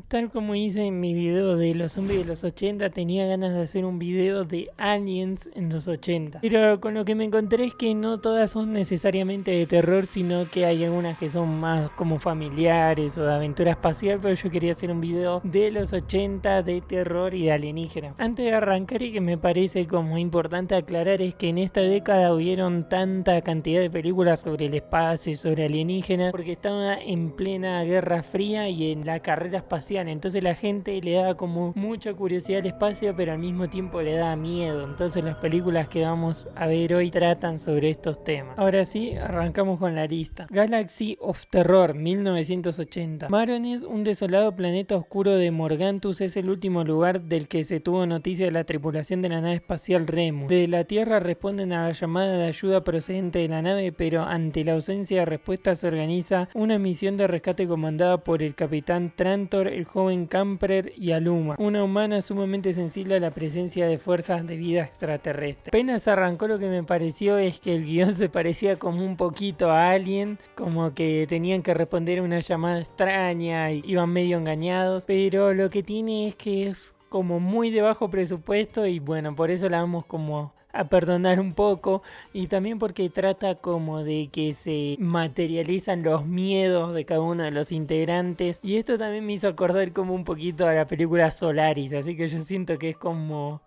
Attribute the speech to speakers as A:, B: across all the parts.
A: Tal como hice en mi video de los zombies de los 80, tenía ganas de hacer un video de aliens en los 80. Pero con lo que me encontré es que no todas son necesariamente de terror, sino que hay algunas que son más como familiares o de aventura espacial, pero yo quería hacer un video de los 80 de terror y de alienígena. Antes de arrancar, y que me parece como importante aclarar, es que en esta década hubieron tanta cantidad de películas sobre el espacio y sobre alienígenas porque estaba en plena Guerra Fría y en la carrera espacial. Entonces la gente le da como mucha curiosidad al espacio, pero al mismo tiempo le da miedo. Entonces las películas que vamos a ver hoy tratan sobre estos temas. Ahora sí, arrancamos con la lista. Galaxy of Terror, 1980. Maronet, un desolado planeta oscuro de Morgantus, es el último lugar del que se tuvo noticia de la tripulación de la nave espacial Remus. Desde la Tierra responden a la llamada de ayuda procedente de la nave, pero ante la ausencia de respuesta se organiza una misión de rescate comandada por el capitán Trantor, el joven Camper y Aluma, una humana sumamente sensible a la presencia de fuerzas de vida extraterrestre. Apenas arrancó, lo que me pareció es que el guión se parecía como un poquito a Alien, como que tenían que responder a una llamada extraña y iban medio engañados, pero lo que tiene es que es como muy de bajo presupuesto y bueno, por eso la vamos como a perdonar un poco, y también porque trata como de que se materializan los miedos de cada uno de los integrantes, y esto también me hizo acordar como un poquito a la película Solaris, así que yo siento que es como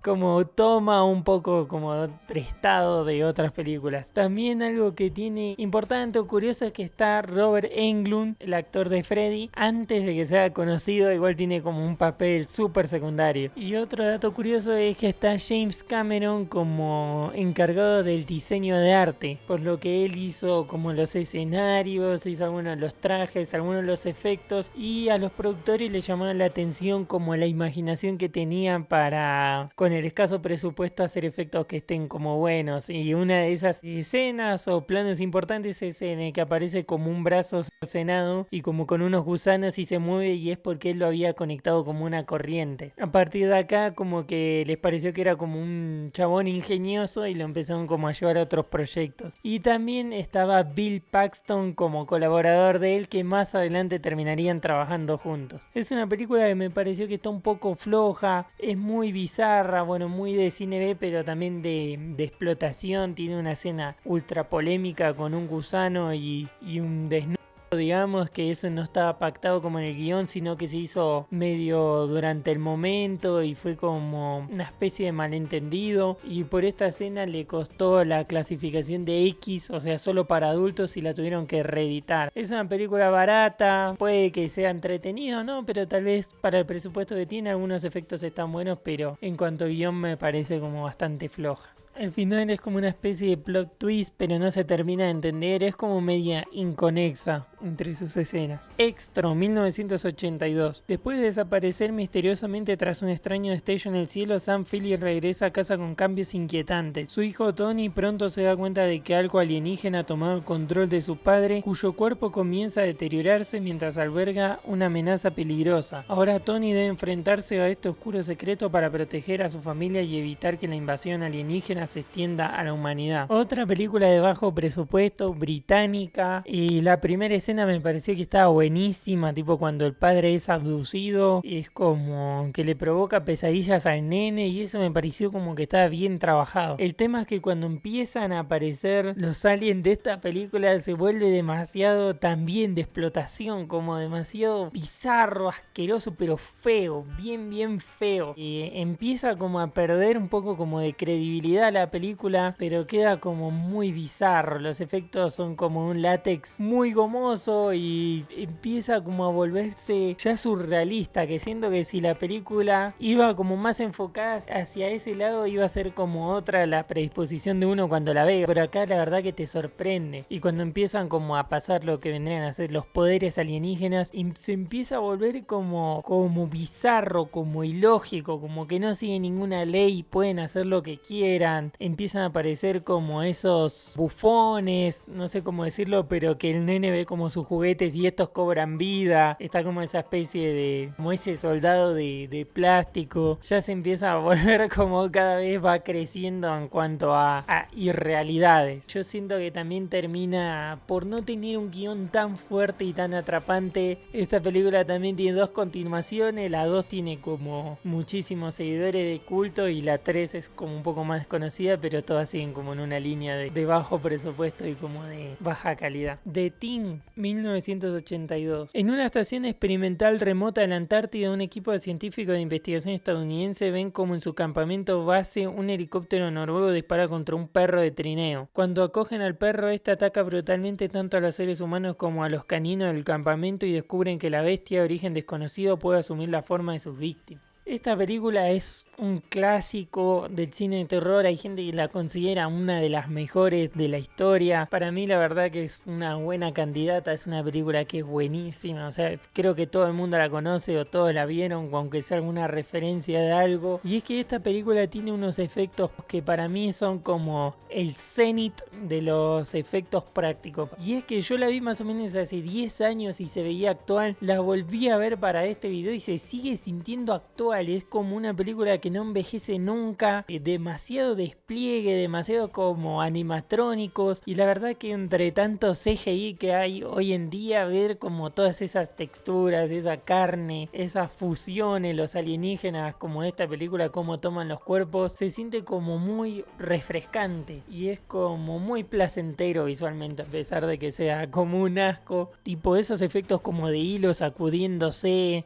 A: toma un poco como prestado de otras películas. También algo que tiene importante o curioso es que está Robert Englund, el actor de Freddy, antes de que sea conocido, igual tiene como un papel súper secundario. Y otro dato curioso es que está James Cameron como encargado del diseño de arte, por lo que él hizo como los escenarios, hizo algunos de los trajes, algunos de los efectos, y a los productores les llamaba la atención como la imaginación que tenían para, con el escaso presupuesto, hacer efectos que estén como buenos. Y una de esas escenas o planos importantes es en el que aparece como un brazo cercenado y como con unos gusanos y se mueve, y es porque él lo había conectado como una corriente. A partir de acá como que les pareció que era como un chabón ingenioso y lo empezaron como a llevar a otros proyectos. Y también estaba Bill Paxton como colaborador de él, que más adelante terminarían trabajando juntos. Es una película que me pareció que está un poco floja, es muy bizarra, bueno, muy de cine B, pero también de explotación. Tiene una escena ultra polémica con un gusano y un desnudo. Digamos que eso no estaba pactado como en el guión, sino que se hizo medio durante el momento y fue como una especie de malentendido, y por esta escena le costó la clasificación de X, o sea, solo para adultos, y la tuvieron que reeditar. Es una película barata, puede que sea entretenido, ¿no? Pero tal vez para el presupuesto que tiene algunos efectos están buenos, pero en cuanto a guión me parece como bastante floja. Al final es como una especie de plot twist, pero no se termina de entender, es como media inconexa entre sus escenas. Extro, 1982. Después de desaparecer misteriosamente tras un extraño destello en el cielo, Sam Phillips regresa a casa con cambios inquietantes. Su hijo Tony pronto se da cuenta de que algo alienígena ha tomado control de su padre, cuyo cuerpo comienza a deteriorarse mientras alberga una amenaza peligrosa. Ahora Tony debe enfrentarse a este oscuro secreto para proteger a su familia y evitar que la invasión alienígena se extienda a la humanidad. Otra película de bajo presupuesto, británica, y la primera escena me pareció que estaba buenísima, tipo cuando el padre es abducido, es como que le provoca pesadillas al nene, y eso me pareció como que estaba bien trabajado. El tema es que cuando empiezan a aparecer los aliens de esta película se vuelve demasiado también de explotación, como demasiado bizarro, asqueroso, pero feo, bien feo, y empieza como a perder un poco como de credibilidad la película, pero queda como muy bizarro. Los efectos son como un látex muy gomoso y empieza como a volverse ya surrealista, que siento que si la película iba como más enfocada hacia ese lado, iba a ser como otra la predisposición de uno cuando la ve, pero acá la verdad que te sorprende, y cuando empiezan como a pasar lo que vendrían a ser los poderes alienígenas, y se empieza a volver como bizarro, como ilógico, como que no sigue ninguna ley y pueden hacer lo que quieran. Empiezan a aparecer como esos bufones, no sé cómo decirlo, pero que el nene ve como sus juguetes y estos cobran vida. Está como esa especie de, como ese soldado de plástico. Ya se empieza a volver como cada vez va creciendo en cuanto a irrealidades. Yo siento que también termina por no tener un guión tan fuerte y tan atrapante. Esta película también tiene 2 continuaciones. La 2 tiene como muchísimos seguidores de culto y la 3 es como un poco más desconocida, pero todas siguen como en una línea de bajo presupuesto y como de baja calidad. The Thing, 1982. En una estación experimental remota de la Antártida, un equipo de científicos de investigación estadounidense ven como en su campamento base un helicóptero noruego dispara contra un perro de trineo. Cuando acogen al perro, este ataca brutalmente tanto a los seres humanos como a los caninos del campamento y descubren que la bestia de origen desconocido puede asumir la forma de sus víctimas. Esta película es un clásico del cine de terror. Hay gente que la considera una de las mejores de la historia. Para mí la verdad que es una buena candidata. Es una película que es buenísima. O sea, creo que todo el mundo la conoce o todos la vieron, aunque sea alguna referencia de algo. Y es que esta película tiene unos efectos que para mí son como el cenit de los efectos prácticos. Y es que yo la vi más o menos hace 10 años y se veía actual. La volví a ver para este video y se sigue sintiendo actual. Es como una película que no envejece nunca, demasiado despliegue, demasiado como animatrónicos, y la verdad que entre tanto CGI que hay hoy en día, ver como todas esas texturas, esa carne, esas fusiones, los alienígenas como esta película, cómo toman los cuerpos, se siente como muy refrescante y es como muy placentero visualmente, a pesar de que sea como un asco, tipo esos efectos como de hilos sacudiéndose,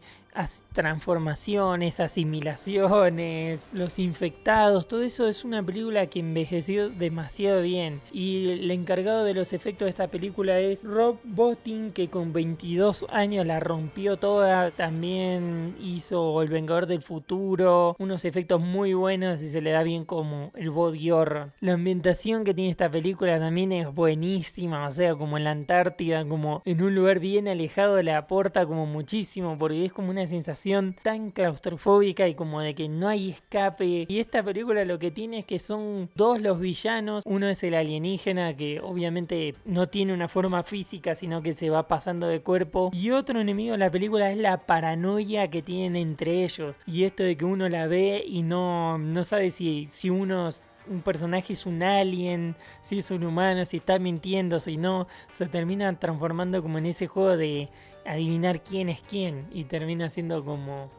A: transformaciones, asimilaciones, los infectados, todo eso es una película que envejeció demasiado bien. Y el encargado de los efectos de esta película es Rob Bottin, que con 22 años la rompió toda. También hizo El Vengador del Futuro, unos efectos muy buenos y se le da bien como el body horror. La ambientación que tiene esta película también es buenísima, o sea, como en la Antártida, como en un lugar bien alejado, le aporta como muchísimo, porque es como una sensación tan claustrofóbica y como de que no hay escape. Y esta película lo que tiene es que son 2 los villanos. Uno es el alienígena, que obviamente no tiene una forma física, sino que se va pasando de cuerpo, y otro enemigo de la película es la paranoia que tienen entre ellos, y esto de que uno la ve y no sabe si un personaje es un alien, si es un humano, si está mintiendo, si no, se termina transformando como en ese juego de adivinar quién es quién, y termina siendo como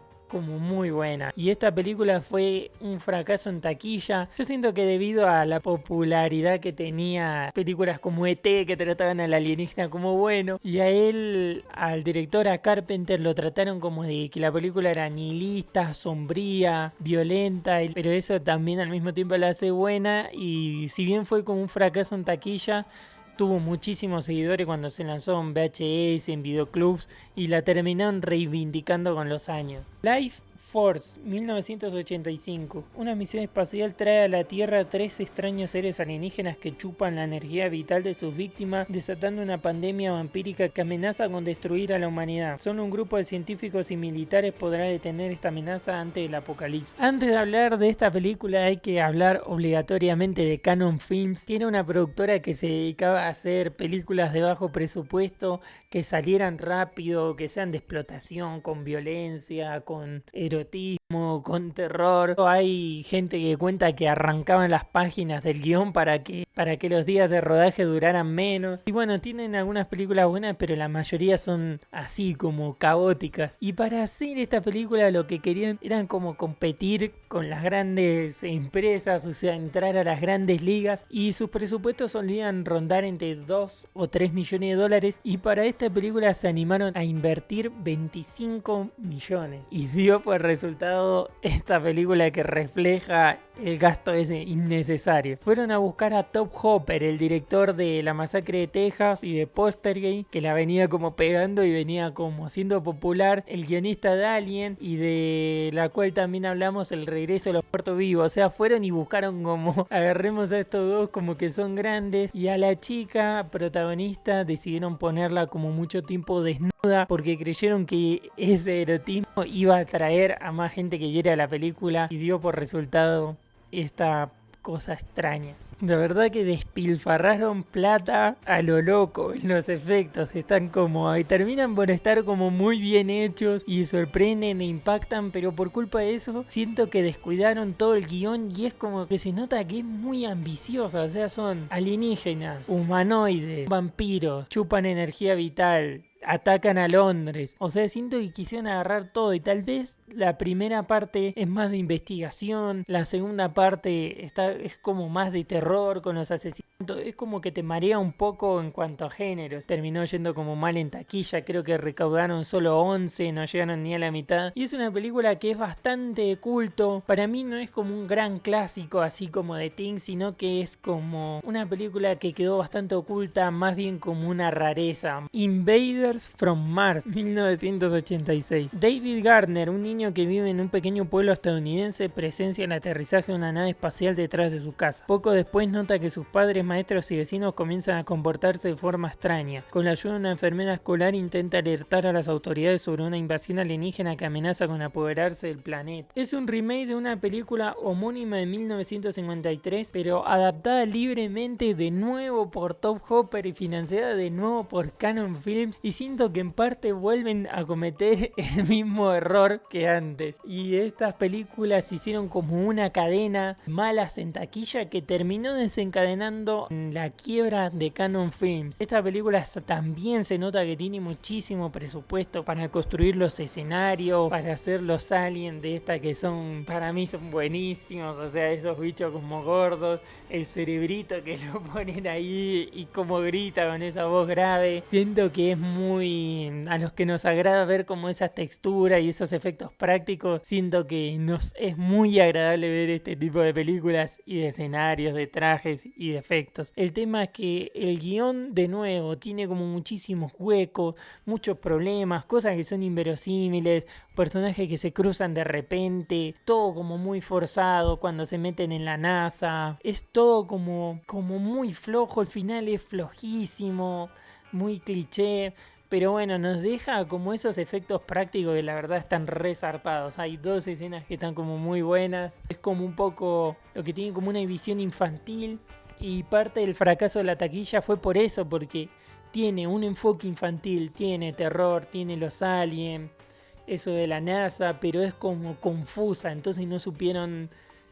A: muy buena. Y esta película fue un fracaso en taquilla. Yo siento que debido a la popularidad que tenía películas como E.T. que trataban al alienígena como bueno, y al director, a Carpenter, lo trataron como de que la película era nihilista, sombría, violenta, pero eso también al mismo tiempo la hace buena. Y si bien fue como un fracaso en taquilla, tuvo muchísimos seguidores cuando se lanzó en VHS, en videoclubs, y la terminaron reivindicando con los años. Life Force, 1985. Una misión espacial trae a la Tierra 3 extraños seres alienígenas que chupan la energía vital de sus víctimas, desatando una pandemia vampírica que amenaza con destruir a la humanidad. Solo un grupo de científicos y militares podrá detener esta amenaza antes del apocalipsis. Antes de hablar de esta película hay que hablar obligatoriamente de Cannon Films, que era una productora que se dedicaba a hacer películas de bajo presupuesto, que salieran rápido, que sean de explotación, con violencia, con erotismo, con terror. Hay gente que cuenta que arrancaban las páginas del guión para que los días de rodaje duraran menos. Y bueno, tienen algunas películas buenas, pero la mayoría son así como caóticas. Y para hacer esta película lo que querían eran como competir con las grandes empresas, o sea, entrar a las grandes ligas, y sus presupuestos solían rondar entre 2 o 3 millones de dólares, y para esta película se animaron a invertir 25 millones. Y dio por resultado esta película que refleja el gasto ese innecesario. Fueron a buscar a Top Hopper, el director de La Masacre de Texas y de Poltergeist, que la venía como pegando y venía como siendo popular, el guionista de Alien, y de la cual también hablamos, El Regreso de los Muertos Vivos. O sea, fueron y buscaron como agarremos a estos dos como que son grandes, y a la chica protagonista decidieron ponerla como mucho tiempo desnuda porque creyeron que ese erotismo iba a atraer a más gente que viera la película, y dio por resultado esta cosa extraña. De verdad que despilfarraron plata a lo loco en los efectos. Están como... y terminan por estar como muy bien hechos y sorprenden e impactan, pero por culpa de eso siento que descuidaron todo el guión y es como que se nota que es muy ambiciosa. O sea, son alienígenas, humanoides, vampiros, chupan energía vital, atacan a Londres. O sea, siento que quisieron agarrar todo y tal vez la primera parte es más de investigación, la segunda parte es como más de terror con los asesinatos. Es como que te marea un poco en cuanto a géneros. Terminó yendo como mal en taquilla, creo que recaudaron solo 11, no llegaron ni a la mitad. Y es una película que es bastante de culto. Para mí no es como un gran clásico así como de Thing, sino que es como una película que quedó bastante oculta, más bien como una rareza. Invaders from Mars, 1986. David Gardner, un niño que vive en un pequeño pueblo estadounidense, presencia el aterrizaje de una nave espacial detrás de su casa. Poco después nota que sus padres, maestros y vecinos comienzan a comportarse de forma extraña. Con la ayuda de una enfermera escolar intenta alertar a las autoridades sobre una invasión alienígena que amenaza con apoderarse del planeta. Es un remake de una película homónima de 1953, pero adaptada libremente de nuevo por Top Hopper y financiada de nuevo por Canon Films, y siento que en parte vuelven a cometer el mismo error que antes. Y estas películas se hicieron como una cadena malas en taquilla que terminó desencadenando la quiebra de Canon Films. Esta película también se nota que tiene muchísimo presupuesto para construir los escenarios, para hacer los aliens de esta que son, para mí son buenísimos, o sea, esos bichos como gordos, el cerebrito que lo ponen ahí y como grita con esa voz grave. Siento que es muy... a los que nos agrada ver como esa textura y esos efectos prácticos, siento que nos es muy agradable ver este tipo de películas y de escenarios, de trajes y de efectos. El tema es que el guión, de nuevo, tiene como muchísimos huecos, muchos problemas, cosas que son inverosímiles, personajes que se cruzan de repente, todo como muy forzado cuando se meten en la NASA. Es todo como muy flojo, el final es flojísimo, muy cliché. Pero bueno, nos deja como esos efectos prácticos que la verdad están re zarpados. Hay dos escenas que están como muy buenas. Es como un poco lo que tiene como una visión infantil. Y parte del fracaso de la taquilla fue por eso, porque tiene un enfoque infantil, tiene terror, tiene los aliens, eso de la NASA, pero es como confusa, entonces no supieron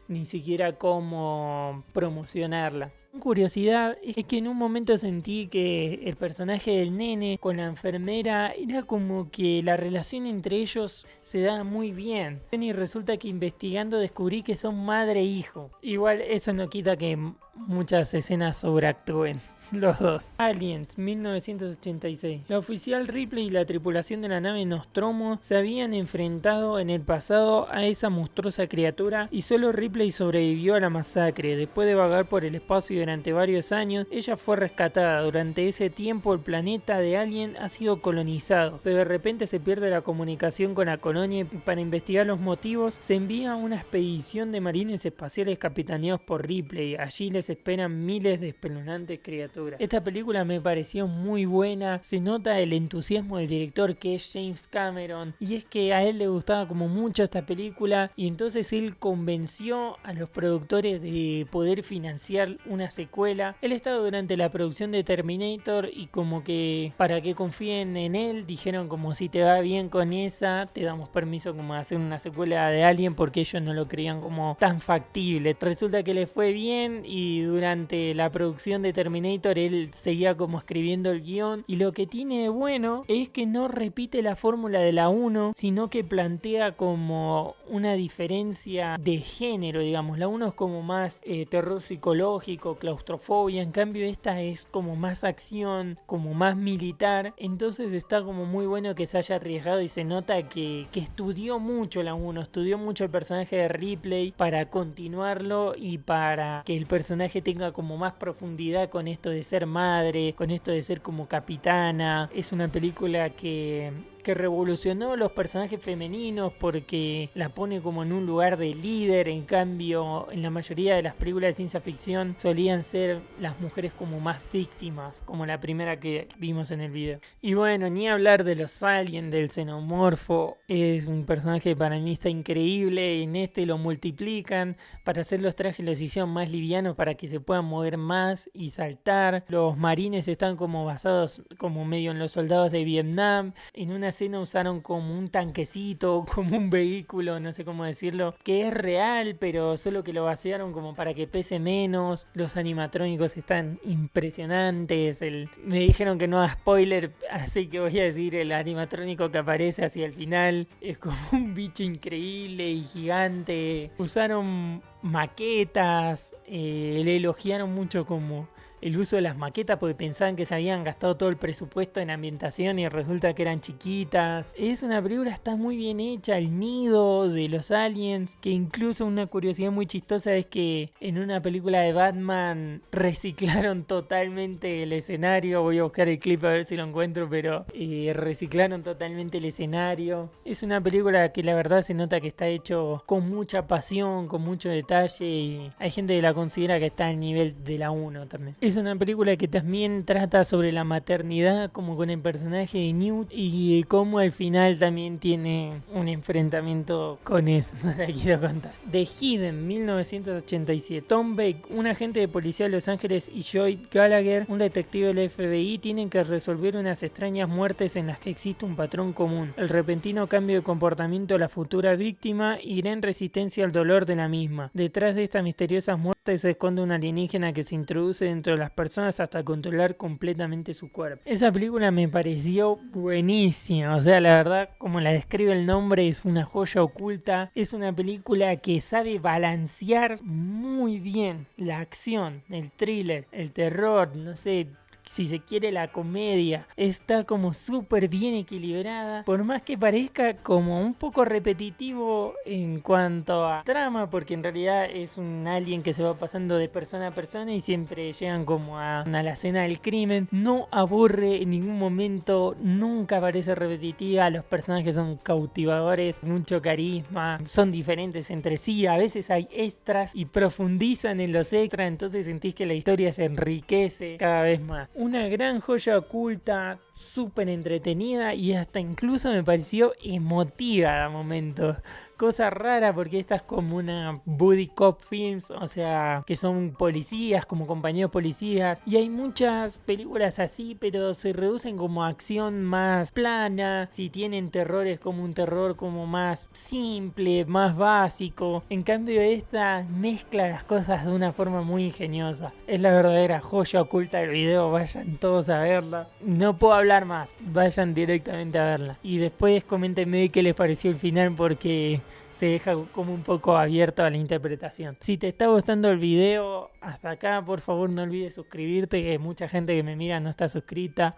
A: ni siquiera cómo promocionarla. Curiosidad es que en un momento sentí que el personaje del nene con la enfermera era como que la relación entre ellos se da muy bien, y resulta que investigando descubrí que son madre e hijo. Igual eso no quita que muchas escenas sobreactúen los dos. Aliens, 1986. La oficial Ripley y la tripulación de la nave Nostromo se habían enfrentado en el pasado a esa monstruosa criatura y solo Ripley sobrevivió a la masacre. Después de vagar por el espacio durante varios años, ella fue rescatada. Durante ese tiempo el planeta de Alien ha sido colonizado, pero de repente se pierde la comunicación con la colonia y para investigar los motivos se envía una expedición de marines espaciales capitaneados por Ripley. Allí les esperan miles de espeluznantes criaturas. Esta película me pareció muy buena, se nota el entusiasmo del director que es James Cameron, y es que a él le gustaba como mucho esta película y entonces él convenció a los productores de poder financiar una secuela. Él estaba durante la producción de Terminator y como que para que confíen en él dijeron como si te va bien con esa te damos permiso como de hacer una secuela de Alien, porque ellos no lo creían como tan factible. Resulta que le fue bien y durante la producción de Terminator él seguía como escribiendo el guión, y lo que tiene de bueno es que no repite la fórmula de la 1, sino que plantea como una diferencia de género, digamos. La 1 es como más terror psicológico, claustrofobia, en cambio esta es como más acción, como más militar, entonces está como muy bueno que se haya arriesgado y se nota que estudió mucho la 1, estudió mucho el personaje de Ripley para continuarlo y para que el personaje tenga como más profundidad con esto de ser madre, con esto de ser como capitana. Es una película que que revolucionó los personajes femeninos porque la pone como en un lugar de líder. En cambio, en la mayoría de las películas de ciencia ficción solían ser las mujeres como más víctimas, como la primera que vimos en el video. Y bueno, ni hablar de los aliens, del xenomorfo. Es un personaje para mí está increíble. En este lo multiplican. Para hacer los trajes los hicieron más livianos para que se puedan mover más y saltar. Los marines están como basados como medio en los soldados de Vietnam. En una escena usaron como un tanquecito, como un vehículo, no sé cómo decirlo, que es real, pero solo que lo vaciaron como para que pese menos. Los animatrónicos están impresionantes. Me dijeron que no haga spoiler, así que voy a decir el animatrónico que aparece hacia el final. Es como un bicho increíble y gigante. Usaron maquetas, le elogiaron mucho como el uso de las maquetas porque pensaban que se habían gastado todo el presupuesto en ambientación y resulta que eran chiquitas. Es una película, está muy bien hecha, el nido de los aliens, que incluso una curiosidad muy chistosa es que en una película de Batman reciclaron totalmente el escenario. Voy a buscar el clip a ver si lo encuentro, pero reciclaron totalmente el escenario. Es una película que la verdad se nota que está hecho con mucha pasión, con mucho detalle, y hay gente que la considera que está al nivel de la 1 también. Es una película que también trata sobre la maternidad, como con el personaje de Newt, y cómo al final también tiene un enfrentamiento con eso. No la quiero contar. The Hidden, 1987. Tom Bake, un agente de policía de Los Ángeles, y Joy Gallagher, un detective del FBI, tienen que resolver unas extrañas muertes en las que existe un patrón común. El repentino cambio de comportamiento de la futura víctima y gran resistencia al dolor de la misma. Detrás de estas misteriosas muertes se esconde un alienígena que se introduce dentro de las personas hasta controlar completamente su cuerpo. Esa película me pareció buenísima, o sea, la verdad, como la describe el nombre, es una joya oculta. Es una película que sabe balancear muy bien la acción, el thriller, el terror, no sé, si se quiere la comedia. Está como súper bien equilibrada, por más que parezca como un poco repetitivo en cuanto a trama, porque en realidad es un alien que se va pasando de persona a persona y siempre llegan como a la escena del crimen. No aburre en ningún momento, nunca parece repetitiva, los personajes son cautivadores, mucho carisma, son diferentes entre sí, a veces hay extras y profundizan en los extras, entonces sentís que la historia se enriquece cada vez más. Una gran joya oculta, súper entretenida y hasta incluso me pareció emotiva a momentos. Cosa rara porque esta es como una buddy cop films, o sea, que son policías, como compañeros policías. Y hay muchas películas así, pero se reducen como a acción más plana. Si tienen terror es como un terror como más simple, más básico. En cambio esta mezcla las cosas de una forma muy ingeniosa. Es la verdadera joya oculta del video, vayan todos a verla. No puedo hablar más, vayan directamente a verla. Y después coméntenme qué les pareció el final porque se deja como un poco abierto a la interpretación. Si te está gustando el video hasta acá, por favor no olvides suscribirte, que mucha gente que me mira no está suscrita.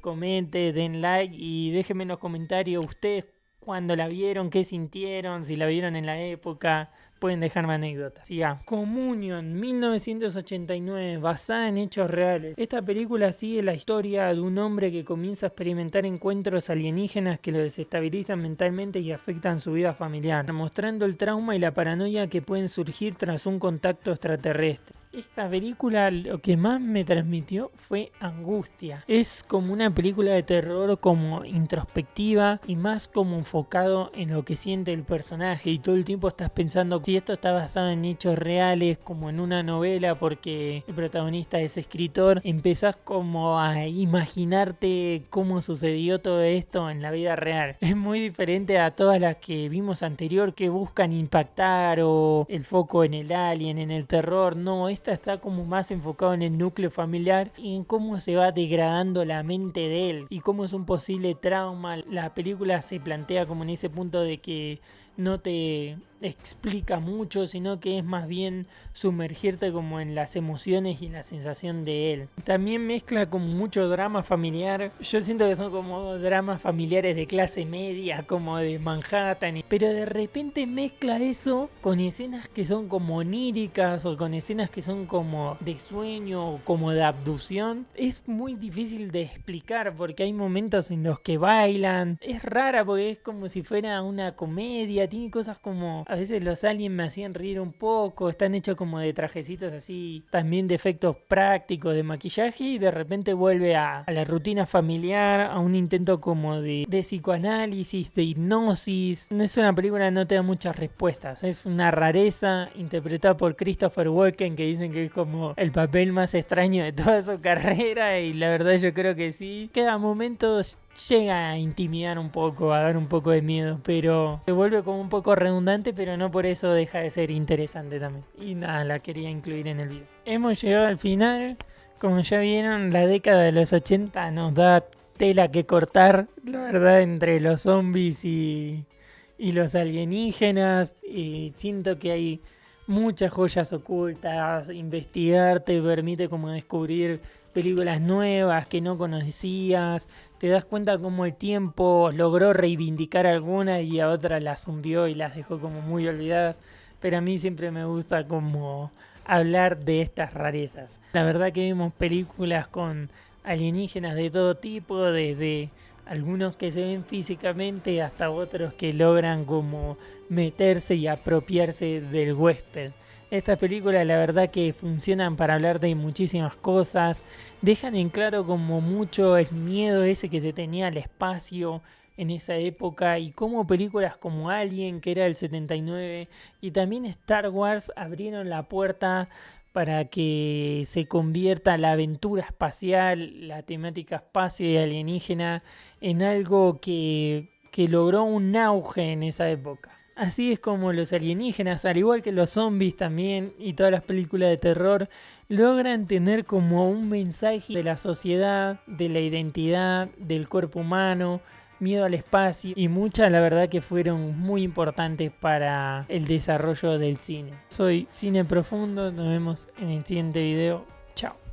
A: Comente, den like y déjenme en los comentarios ustedes cuando la vieron, qué sintieron, si la vieron en la época. Pueden dejarme anécdotas. Siga. Communion, 1989, basada en hechos reales. Esta película sigue la historia de un hombre que comienza a experimentar encuentros alienígenas que lo desestabilizan mentalmente y afectan su vida familiar, mostrando el trauma y la paranoia que pueden surgir tras un contacto extraterrestre. Esta película lo que más me transmitió fue angustia. Es como una película de terror como introspectiva y más como enfocado en lo que siente el personaje, y todo el tiempo estás pensando si esto está basado en hechos reales como en una novela porque el protagonista es escritor. Empezás como a imaginarte cómo sucedió todo esto en la vida real. Es muy diferente a todas las que vimos anterior que buscan impactar o el foco en el alien, en el terror. No, esta está como más enfocado en el núcleo familiar y en cómo se va degradando la mente de él y cómo es un posible trauma. La película se plantea como en ese punto de que no te explica mucho, sino que es más bien sumergirte como en las emociones y la sensación de él. También mezcla como mucho drama familiar. Yo siento que son como dramas familiares de clase media, como de Manhattan, pero de repente mezcla eso con escenas que son como oníricas o con escenas que son como de sueño o como de abducción. Es muy difícil de explicar porque hay momentos en los que bailan. Es rara porque es como si fuera una comedia, tiene cosas como... A veces los aliens me hacían reír un poco, están hechos como de trajecitos así, también de efectos prácticos, de maquillaje, y de repente vuelve a la rutina familiar, a un intento como de psicoanálisis, de hipnosis. No es una película que no te da muchas respuestas, es una rareza interpretada por Christopher Walken, que dicen que es como el papel más extraño de toda su carrera, y la verdad yo creo que sí. Queda momentos... Llega a intimidar un poco, a dar un poco de miedo, pero se vuelve como un poco redundante, pero no por eso deja de ser interesante también. Y nada, la quería incluir en el video. Hemos llegado al final. Como ya vieron, la década de los 80 nos da tela que cortar, la verdad, entre los zombies y los alienígenas. Y siento que hay muchas joyas ocultas. Investigar te permite como descubrir películas nuevas que no conocías. Te das cuenta cómo el tiempo logró reivindicar algunas y a otras las hundió y las dejó como muy olvidadas. Pero a mí siempre me gusta como hablar de estas rarezas. La verdad que vimos películas con alienígenas de todo tipo, desde algunos que se ven físicamente hasta otros que logran como meterse y apropiarse del huésped. Estas películas la verdad que funcionan para hablar de muchísimas cosas, dejan en claro como mucho el miedo ese que se tenía al espacio en esa época y cómo películas como Alien, que era del 79, y también Star Wars abrieron la puerta para que se convierta la aventura espacial, la temática espacio y alienígena en algo que logró un auge en esa época. Así es como los alienígenas, al igual que los zombies también y todas las películas de terror, logran tener como un mensaje de la sociedad, de la identidad, del cuerpo humano, miedo al espacio, y muchas la verdad que fueron muy importantes para el desarrollo del cine. Soy Cine Profundo, nos vemos en el siguiente video. Chao.